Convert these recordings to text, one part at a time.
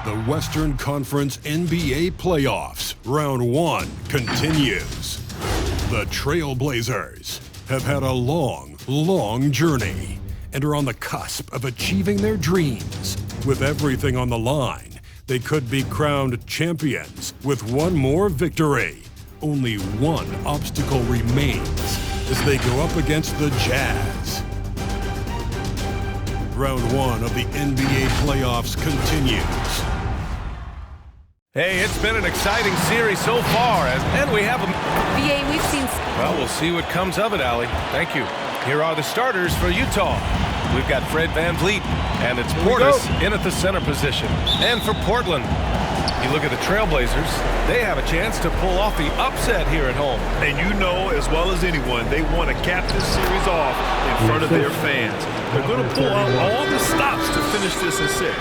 The Western Conference NBA Playoffs, Round 1 continues. The Trailblazers have had a long, long journey and are on the cusp of achieving their dreams. With everything on the line, they could be crowned champions with one more victory. Only one obstacle remains as they go up against the Jazz. Round 1 of the NBA playoffs continues. Hey, it's been an exciting series so far, and we have a... BA, we've seen... Well, we'll see what comes of it, Allie. Thank you. Here are the starters for Utah. We've got Fred VanVleet, and it's Portis in at the center position. And for Portland, you look at the Trailblazers, they have a chance to pull off the upset here at home. And you know as well as anyone, they want to cap this series off in front of their fans. They're going to pull out all the stops to finish this in 6.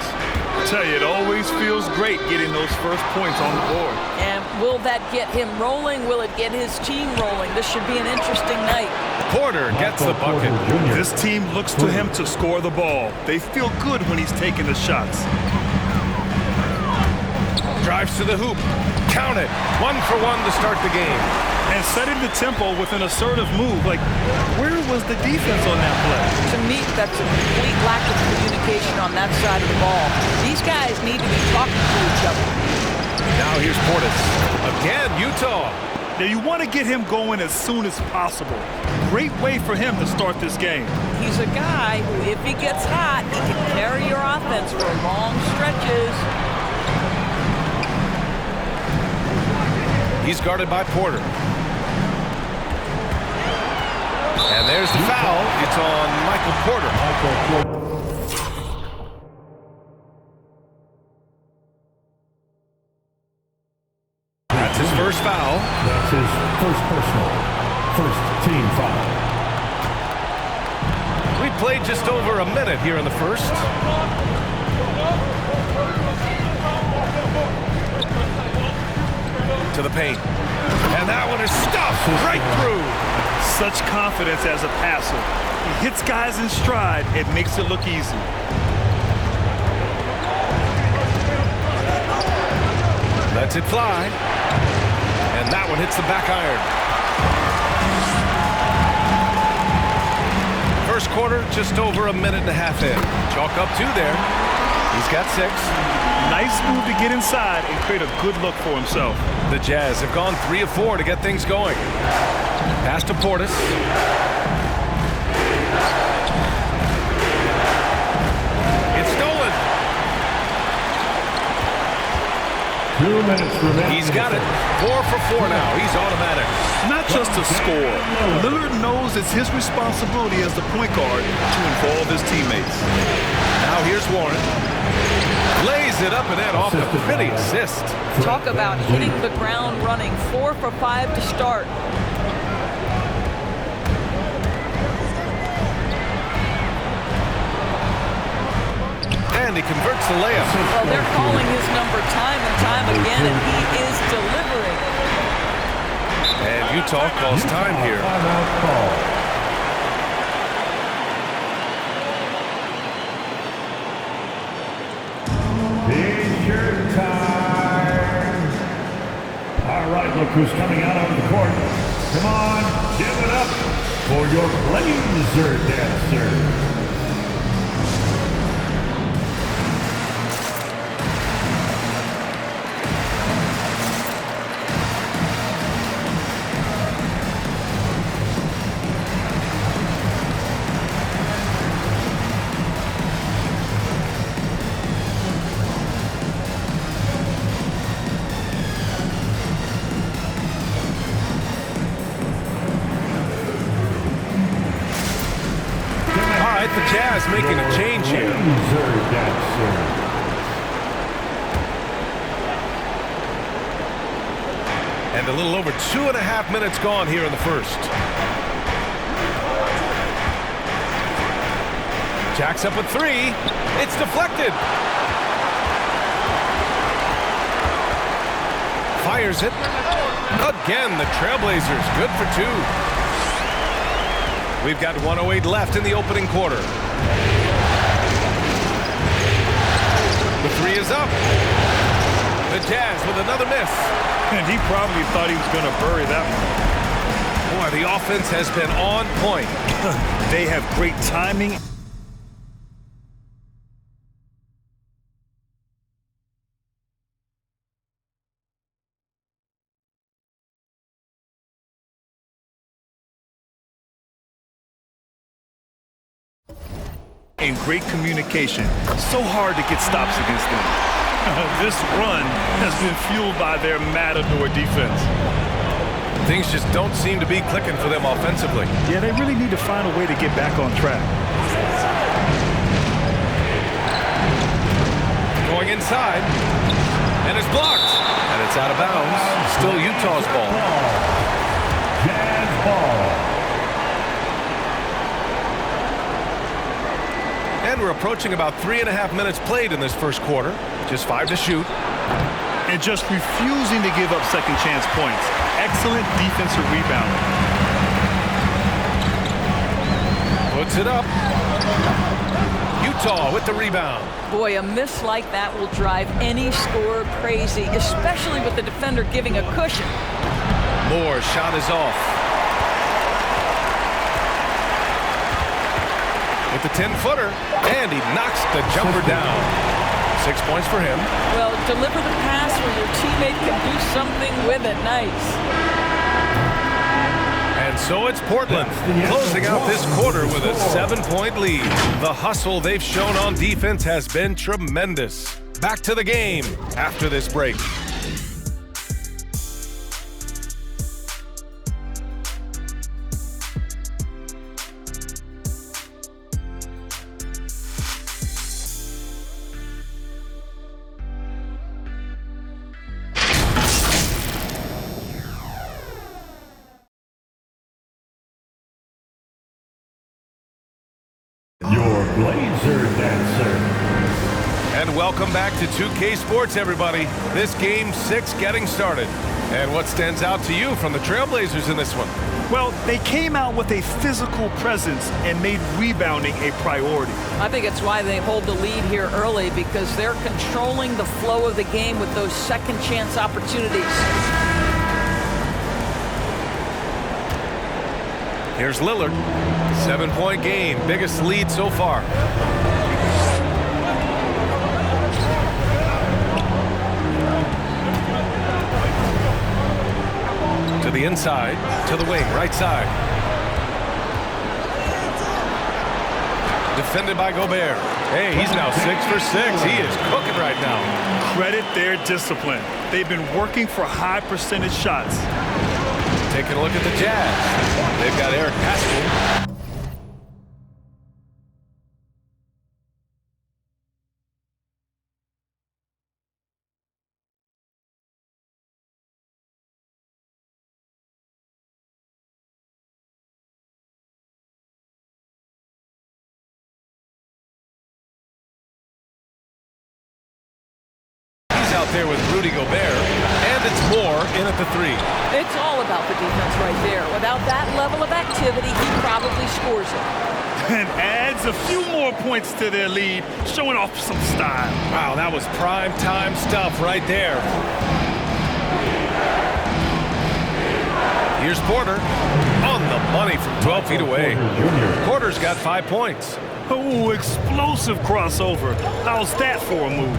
I tell you, it always feels great getting those first points on the board. And will that get him rolling? Will it get his team rolling? This should be an interesting night. Porter gets the bucket. This team looks to him to score the ball. They feel good when he's taking the shots. Drives to the hoop. Count it. 1 for 1 to start the game. And setting the tempo with an assertive move. Like, where was the defense on that play? To me, that's a complete lack of communication on that side of the ball. These guys need to be talking to each other. Now here's Portis. Again, Utah. Now, you want to get him going as soon as possible. Great way for him to start this game. He's a guy who, if he gets hot, he can carry your offense for long stretches. He's guarded by Porter. And there's the foul. It's on Michael Porter. That's his first foul. That's his first personal. First team foul. We played just over a minute here in the first. To the paint. And that one is stuffed right through. Such confidence as a passer. He hits guys in stride. It makes it look easy. Lets it fly. And that one hits the back iron. First quarter, just over a minute and a half in. Chalk up 2 there. He's got 6. Nice move to get inside and create a good look for himself. The Jazz have gone 3 of 4 to get things going. Pass to Portis. It's stolen. 2 minutes remaining. He's got it. 4 for 4 now. He's automatic. Not just a score. Lillard knows it's his responsibility as the point guard to involve his teammates. Now here's Warren. Lays it up and in off the pretty assist. Talk about hitting the ground running. 4 for 5 to start. And he converts the layup. Well, they're calling his number time and time again, and he is delivering. And Utah calls time here. Timeout call. T-shirt time. All right, look who's coming out on the court. Come on, give it up for your Blazer dancer. The Jazz making a change here. And a little over 2.5 minutes gone here in the first. Jacks up with 3. It's deflected. Fires it. Again, the Trailblazers good for 2. We've got 1:08 left in the opening quarter. The 3 is up. miss. And he probably thought he was going to bury that one. Boy, the offense has been on point. They have great timing. And great communication. So hard to get stops against them. This run has been fueled by their Matador defense. Things just don't seem to be clicking for them offensively. Yeah, they really need to find a way to get back on track. Going inside, and it's blocked. And it's out of bounds. Still Utah's ball. Jazz ball. And we're approaching about 3.5 minutes played in this first quarter. Just 5 to shoot. And just refusing to give up second chance points. Excellent defensive rebounding. Puts it up. Utah with the rebound. Boy, a miss like that will drive any scorer crazy, especially with the defender giving a cushion. Moore's shot is off. With the 10-footer, and he knocks the jumper down. 6 points for him. Well, deliver the pass where your teammate can do something with it. Nice. And so it's Portland closing out this quarter with a 7-point lead. The hustle they've shown on defense has been tremendous. Back to the game after this break. Your Blazer Dancer. And welcome back to 2K Sports, everybody. This game 6 getting started. And what stands out to you from the Trailblazers in this one? Well, they came out with a physical presence and made rebounding a priority. I think it's why they hold the lead here early, because they're controlling the flow of the game with those second chance opportunities. Here's Lillard. 7-point game, biggest lead so far. To the inside, to the wing, right side. Defended by Gobert. Hey, he's now 6 for 6. He is cooking right now. Credit their discipline. They've been working for high percentage shots. Taking a look at the Jazz. They've got Eric Pascal. He's out there with Rudy Gobert, and it's Moore in at the 3. It's all about the defense right there. Without that level of activity, he probably scores it. And adds a few more points to their lead, showing off some style. Wow, that was prime time stuff right there. Here's Porter on the money from 12 feet away. Porter's got 5 points. Oh, explosive crossover. How's that for a move?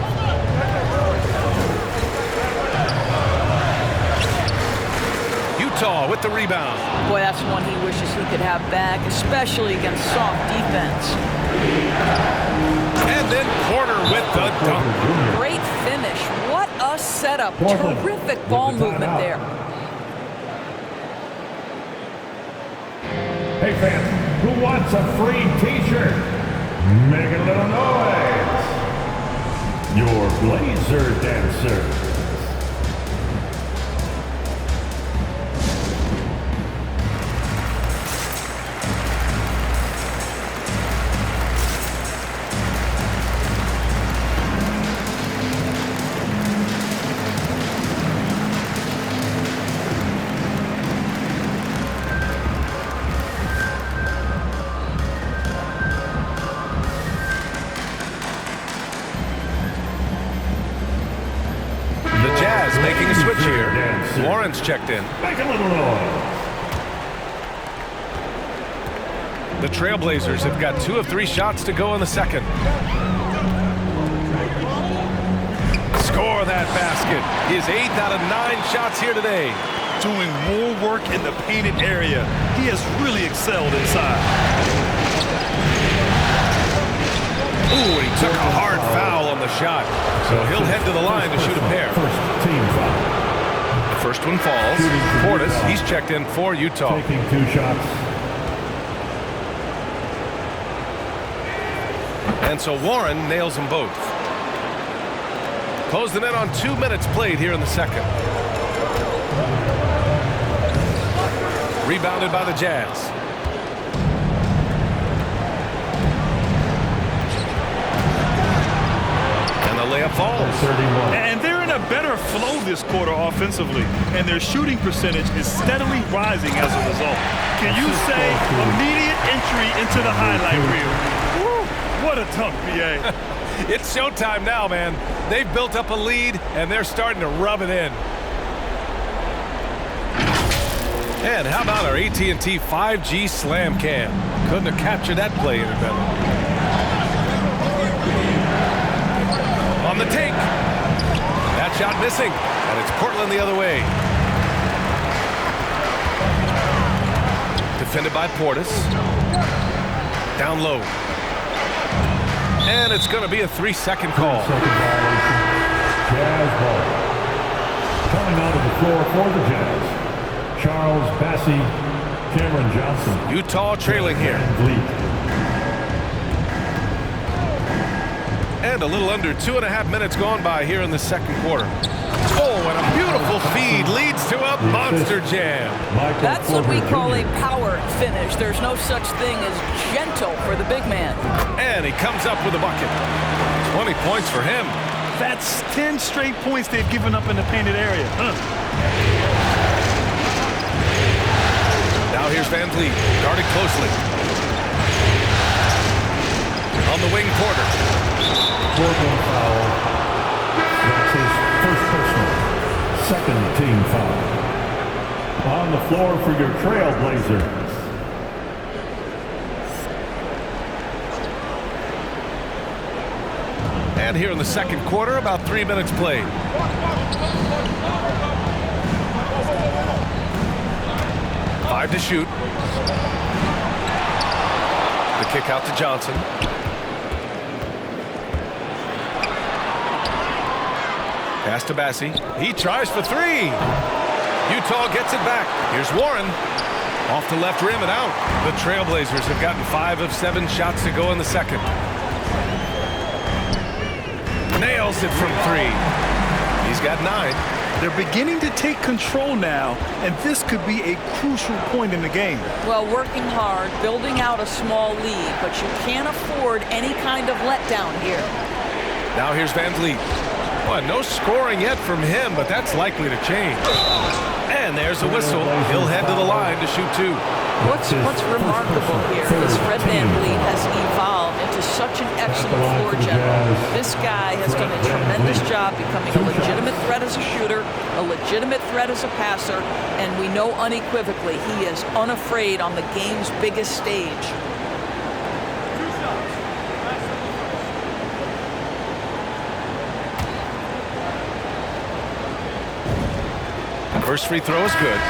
Utah with the rebound. Boy, that's one he wishes he could have back, especially against soft defense. And then Porter with the dunk. Great finish. What a setup. Terrific ball movement there. Hey fans, who wants a free t-shirt? Make a little noise. Your Blazer Dancer. making a switch here. Dancer. Warren's checked in. Make a little noise. The Trailblazers have got 2 of 3 shots to go in the second. Score that basket. His 8th out of 9 shots here today. Doing more work in the painted area. He has really excelled inside. Ooh, he took a hard foul on the shot. So he'll head to the line to shoot a pair. First team foul. The first one falls. Portis, he's checked in for Utah. Taking 2 shots. And so Warren nails them both. Close the net on 2 minutes played here in the second. Rebounded by the Jazz. And the layup falls. 31. And they're in a better flow this quarter offensively, and their shooting percentage is steadily rising as a result. Can you say immediate entry into the highlight reel? Woo, what a dunk, BA. It's showtime now, man. They've built up a lead, and they're starting to rub it in. And how about our AT&T 5G Slam Cam? Couldn't have captured that play any better. On the take. That shot missing, and it's Portland the other way. Defended by Portis. Down low. And it's going to be a 3-second call. Second violation. Jazz ball. Coming onto the floor for the Jazz. Charles Bassey, Cameron Johnson. Utah trailing here. VanVleet. And a little under 2.5 minutes gone by here in the second quarter. Oh, and a beautiful feed leads to a monster jam. Michael That's what we Porter call a Jr. power finish. There's no such thing as gentle for the big man. And he comes up with a bucket. 20 points for him. That's 10 straight points they've given up in the painted area. Now here's VanVleet, guarded closely. On the wing, Porter. Portland foul. That's his first personal. Second team foul. On the floor for your Trailblazers. And here in the second quarter, about 3 minutes played. Five to shoot. The kick out to Johnson. Pass to Bassey. He tries for 3. Utah gets it back. Here's Warren. Off the left rim and out. The Trailblazers have gotten 5 of 7 shots to go in the second. Nails it from 3. He's got 9. They're beginning to take control now, and this could be a crucial point in the game. Well, working hard, building out a small lead, but you can't afford any kind of letdown here. Now here's VanVleet. Well, no scoring yet from him, but that's likely to change. And there's a whistle. He'll head to the line to shoot 2. What's remarkable here is Fred VanVleet has evolved into such an excellent floor general. This guy has done a tremendous job becoming a legitimate threat as a shooter, a legitimate threat as a passer, and we know unequivocally he is unafraid on the game's biggest stage. First free throw is good.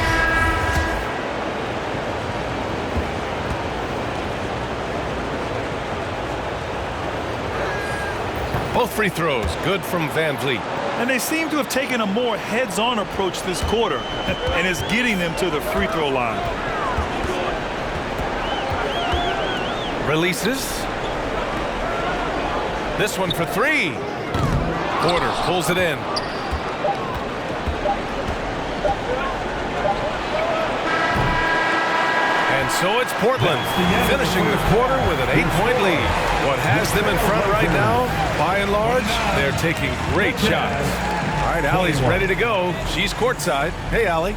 Both free throws good from VanVleet. And they seem to have taken a more heads-on approach this quarter, and it's getting them to the free throw line. Releases. This one for 3. Porter pulls it in. And so it's Portland finishing the quarter with an 8-point lead. What has them in front right now, by and large, they're taking great shots. All right, Allie's ready to go. She's courtside. Hey, Allie.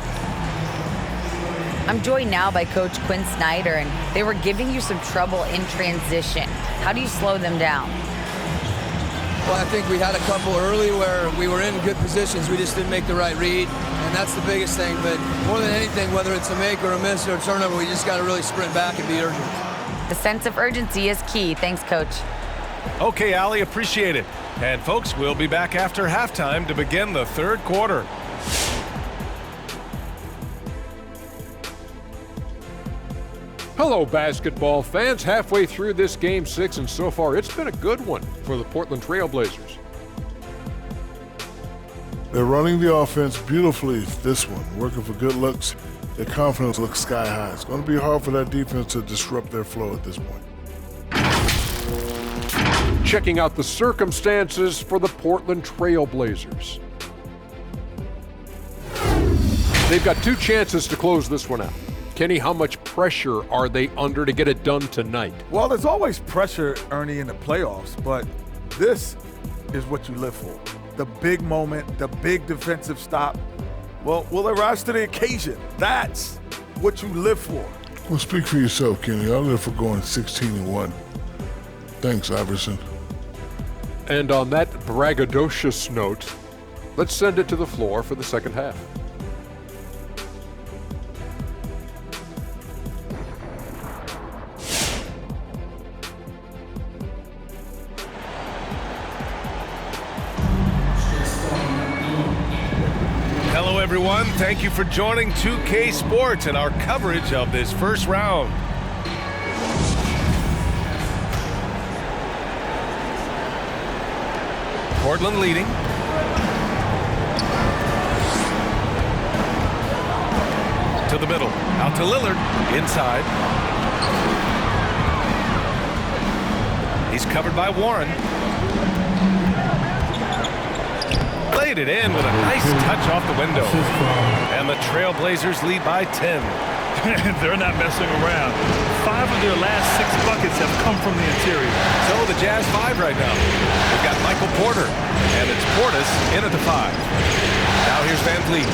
I'm joined now by Coach Quinn Snyder, and they were giving you some trouble in transition. How do you slow them down? Well, I think we had a couple early where we were in good positions. We just didn't make the right read, and that's the biggest thing. But more than anything, whether it's a make or a miss or a turnover, we just got to really sprint back and be urgent. The sense of urgency is key. Thanks, Coach. Okay, Allie, appreciate it. And folks, we'll be back after halftime to begin the third quarter. Hello, basketball fans. Halfway through this Game 6, and so far it's been a good one for the Portland Trail Blazers. They're running the offense beautifully this one, working for good looks. Their confidence looks sky high. It's going to be hard for that defense to disrupt their flow at this point. Checking out the circumstances for the Portland Trail Blazers. They've got 2 chances to close this one out. Kenny, how much pressure are they under to get it done tonight? Well, there's always pressure, Ernie, in the playoffs, but this is what you live for. The big moment, the big defensive stop. Well, we'll rise to the occasion. That's what you live for. Well, speak for yourself, Kenny. I live for going 16-1. Thanks, Iverson. And on that braggadocious note, let's send it to the floor for the second half. Hello, everyone. Thank you for joining 2K Sports and our coverage of this first round. Portland leading. To the middle. Out to Lillard. Inside. He's covered by Warren. Laid it in with a nice touch off the window. And the Trailblazers lead by 10. They're not messing around. 5 of their last 6 buckets have come from the interior. So the Jazz 5 right now. They've got Michael Porter, and it's Portis in at the 5. Now here's Van Vliet.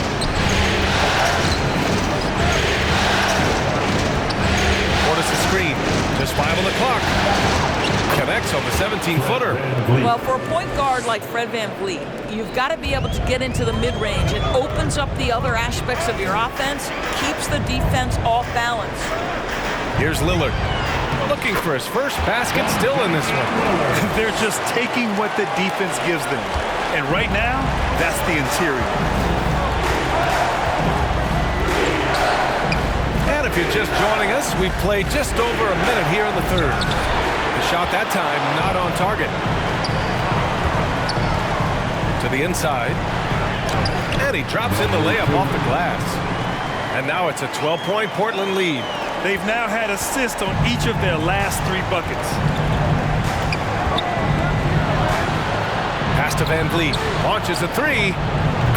Portis' screen. Just 5 on the clock. Connects on the 17-footer. Well, for a point guard like Fred VanVleet, you've got to be able to get into the mid-range. It opens up the other aspects of your offense, keeps the defense off balance. Here's Lillard. Looking for his first basket, still in this one. They're just taking what the defense gives them. And right now, that's the interior. And if you're just joining us, we've played just over a minute here in the third. The shot that time not on target. To the inside. And he drops in the layup off the glass. And now it's a 12-point Portland lead. They've now had assists on each of their last 3 buckets. Pass to Van Vliet. Launches a 3.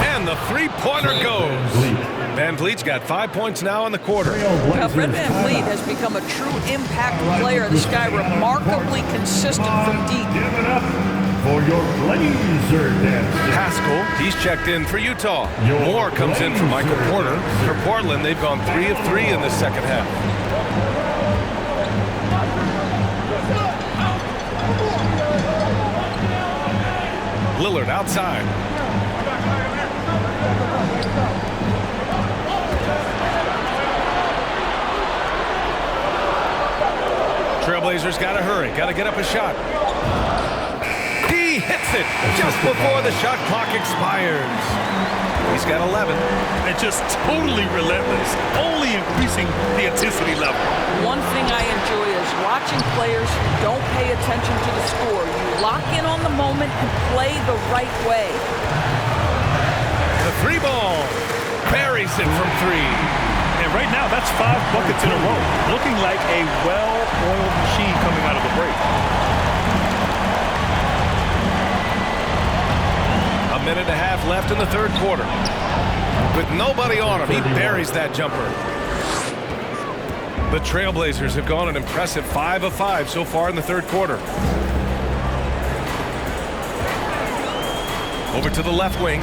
And the 3-pointer goes. Van Vliet's got 5 points now in the quarter. Now, Fred VanVleet has become a true impact player. This guy remarkably consistent from deep. Give it up for your Blazer dancer. Haskell, he's checked in for Utah. Moore comes in for Michael Porter. For Portland, they've gone 3 of 3 in the second half. Lillard outside. Trailblazers got to hurry, got to get up a shot. He hits it just before the shot clock expires. He's got 11. And just totally relentless, only increasing the intensity level. One thing I enjoy is watching players who don't pay attention to the score. You lock in on the moment and play the right way. The 3 ball buries it from 3. And right now, that's 5 buckets in a row. Looking like a well-oiled machine coming out of the break. A minute and a half left in the third quarter. With nobody on him, he buries that jumper. The Trailblazers have gone an impressive 5 of 5 so far in the third quarter. Over to the left wing.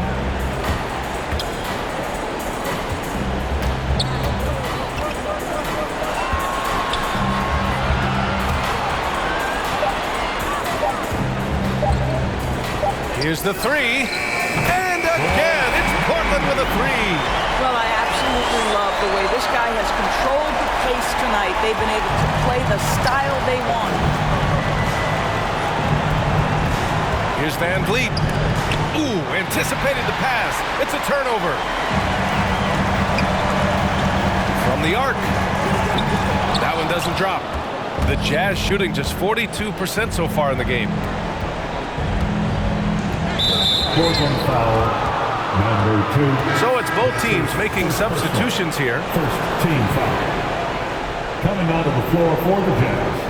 Here's the three. And again, it's Portland with a three. Well, I absolutely love the way this guy has controlled the pace tonight. They've been able to play the style they want. Here's Van Vliet. Ooh, anticipated the pass. It's a turnover. From the arc. That one doesn't drop. The Jazz shooting just 42% so far in the game. Portland foul, number 2. So it's both teams making substitutions here. First team foul. Coming onto the floor for the Jazz.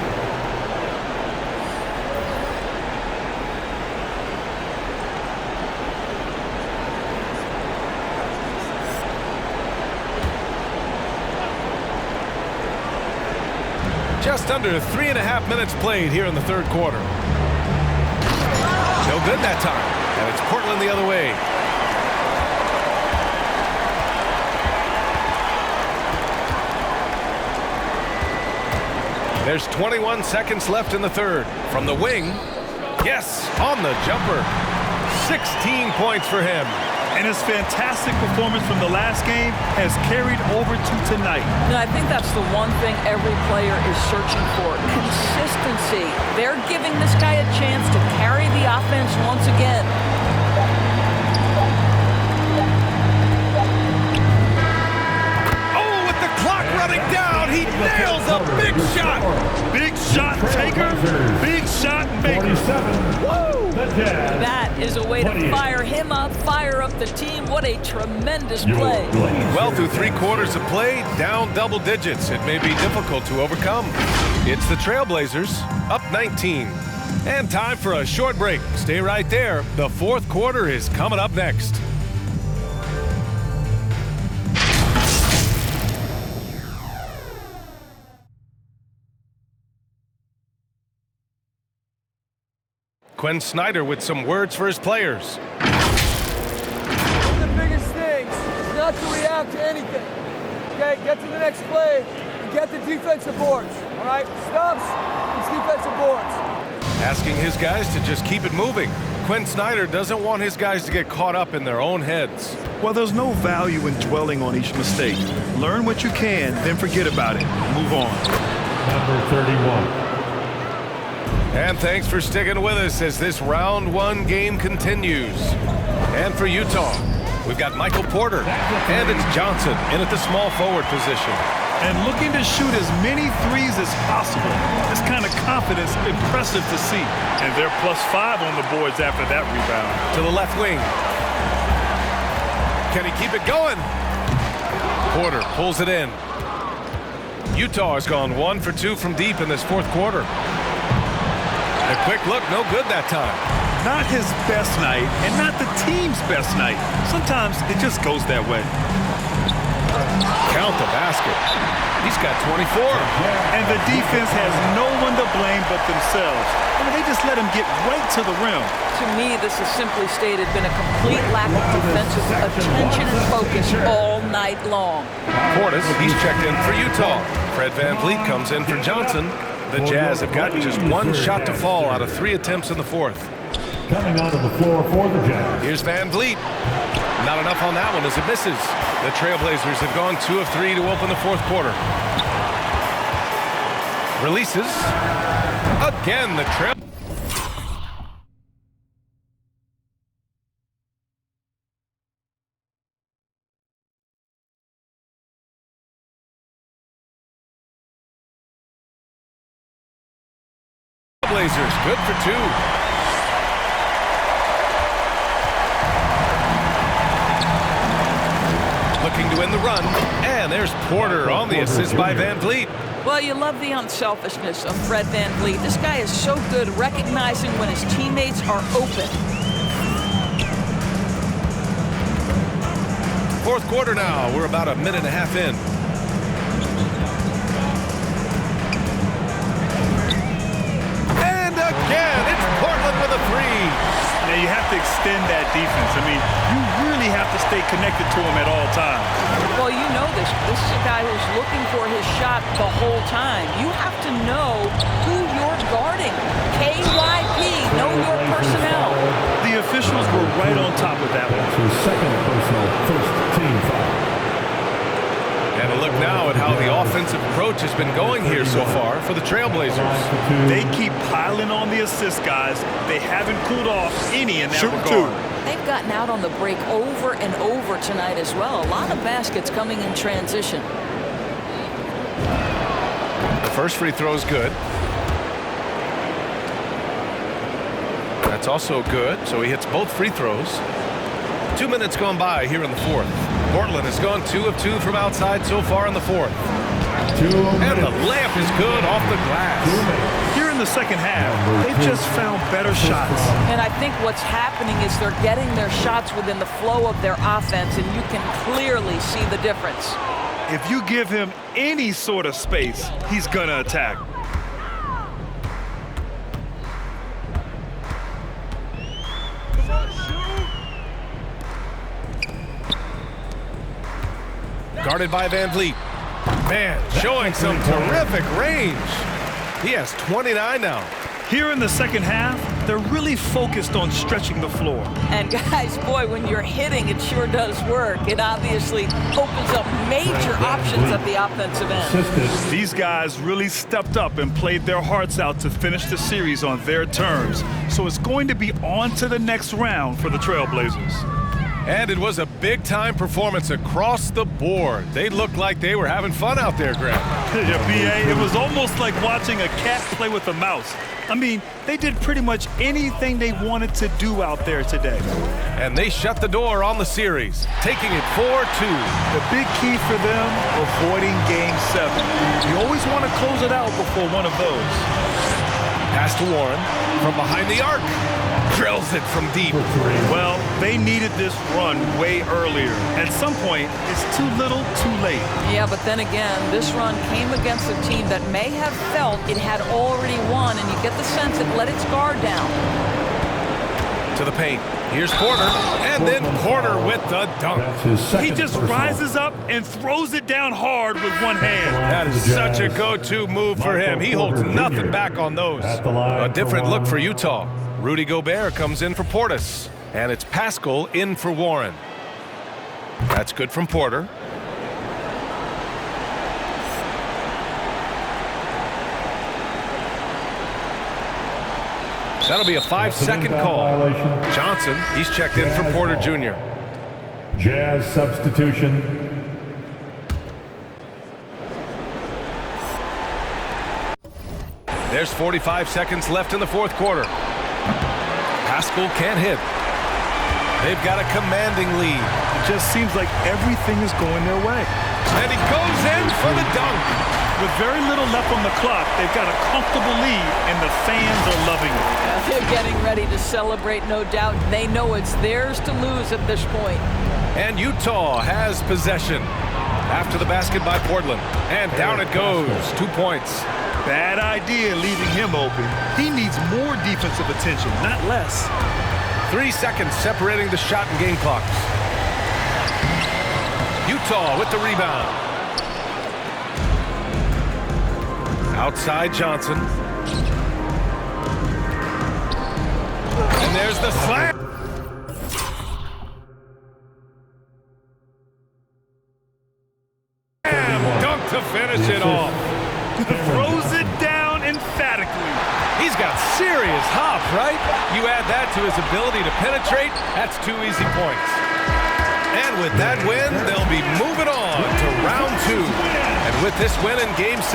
Just under 3.5 minutes played here in the third quarter. No good that time, and it's Portland the other way. There's 21 seconds left in the third. From the wing, yes, on the jumper. 16 points for him. And his fantastic performance from the last game has carried over to tonight. And I think that's the one thing every player is searching for, consistency. They're giving this guy a chance to carry the offense once again. Oh, with the clock running down, he nails a big shot. Big shot taker, big shot maker. Woo! That is a way to fire him up, fire up the team. What a tremendous play. Well, through 3 quarters of play, down double digits. It may be difficult to overcome. It's the Trailblazers, up 19. And time for a short break. Stay right there. The fourth quarter is coming up next. Quinn Snyder with some words for his players. One of the biggest things is not to react to anything. Okay, get to the next play and get the defensive boards. All right, stops, it's defensive boards. Asking his guys to just keep it moving. Quinn Snyder doesn't want his guys to get caught up in their own heads. Well, there's no value in dwelling on each mistake. Learn what you can, then forget about it. Move on. Number 31. And thanks for sticking with us as this round 1 game continues. And for Utah, we've got Michael Porter, and it's Johnson in at the small forward position. And looking to shoot as many threes as possible. This kind of confidence, impressive to see. And they're +5 on the boards after that rebound. To the left wing. Can he keep it going? Porter pulls it in. Utah has gone 1 for 2 from deep in this fourth quarter. A quick look, no good that time. Not his best night, and not the team's best night. Sometimes it just goes that way. Count the basket. He's got 24. And the defense has no one to blame but themselves. I mean, they just let him get right to the rim. To me, this has simply stated been a complete lack of defensive attention and focus all night long. Portis, he's checked in for Utah. Fred Van Vliet comes in for Johnson. The Jazz have gotten just 1 shot to fall out of 3 attempts in the fourth. Coming onto the floor for the Jazz. Here's Van Vliet. Not enough on that one as it misses. The Trailblazers have gone 2 of 3 to open the fourth quarter. Releases. Again, the Trail. Blazers good for 2. Looking to win the run, and there's Porter on the assist by Van Vliet. Well, you love the unselfishness of Fred Van Vliet. This guy is so good recognizing when his teammates are open. Fourth quarter now. We're about a minute and a half in. Again, it's Portland with a 3. Now you have to extend that defense. I mean, you really have to stay connected to him at all times. Well, you know this. This is a guy who's looking for his shot the whole time. You have to know who you're guarding. KYP, know your personnel. The at how the offensive approach has been going here so far for the Trailblazers. They keep piling on the assist guys. They haven't cooled off any in that regard. They've gotten out on the break over and over tonight as well. A lot of baskets coming in transition. The first free throw is good. That's also good, so he hits both free throws. 2 minutes gone by here in the fourth. Portland has gone 2 of 2 from outside so far in the fourth. And the layup is good off the glass. Here in the second half, they've just found better shots. And I think what's happening is they're getting their shots within the flow of their offense, and you can clearly see the difference. If you give him any sort of space, he's gonna attack. Guarded by Van Vliet. Man, showing some terrific range. He has 29 now. Here in the second half, they're really focused on stretching the floor. And guys, boy, when you're hitting, it sure does work. It obviously opens up major options at the offensive end. These guys really stepped up and played their hearts out to finish the series on their terms. So it's going to be on to the next round for the Trailblazers. And it was a big-time performance across the board. They looked like they were having fun out there, Graham. Yeah, B.A., it was almost like watching a cat play with a mouse. I mean, they did pretty much anything they wanted to do out there today. And they shut the door on the series, taking it 4-2. The big key for them, avoiding Game 7. You always want to close it out before one of those. Pass to Warren from behind the arc. Drills it from deep. Well, they needed this run way earlier. At some point, it's too little, too late. Yeah, but then again, this run came against a team that may have felt it had already won, and you get the sense it let its guard down. To the paint. Here's Porter, and then Porter with the dunk. He just rises up and throws it down hard with one hand. That is such a go-to move for him. He holds nothing back on those. A different look for Utah. Rudy Gobert comes in for Portis, and it's Pascal in for Warren. That's good from Porter. That'll be a 5-second call. Johnson, he's checked in for Porter Jr. Jazz substitution. There's 45 seconds left in the fourth quarter. Pascal can't hit. They've got a commanding lead. It just seems like everything is going their way. And he goes in for the dunk. With very little left on the clock, they've got a comfortable lead, and the fans are loving it. They're getting ready to celebrate, no doubt. They know it's theirs to lose at this point. And Utah has possession after the basket by Portland. And down it goes. 2 points. Bad idea leaving him open. He needs more defensive attention, not less. 3 seconds separating the shot and game clocks. Utah with the rebound. Outside Johnson. And there's the slam. And dunk to finish it off. Throws it down emphatically. He's got serious hop, right? You add that to his ability to penetrate, that's 2 easy points. And with that win, they'll be moving on to round 2. And with this win in Game 6,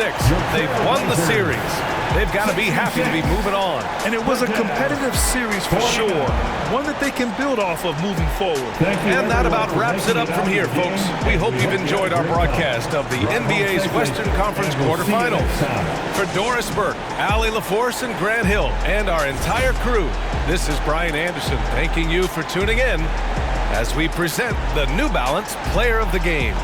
they've won the series. They've got to be happy to be moving on. And it was a competitive series for sure. One that they can build off of moving forward. And that about wraps it up from here, folks. We hope you've enjoyed our broadcast of the NBA's Western Conference quarterfinals. For Doris Burke, Allie LaForce, and Grant Hill, and our entire crew, this is Brian Anderson thanking you for tuning in as we present the New Balance Player of the Game.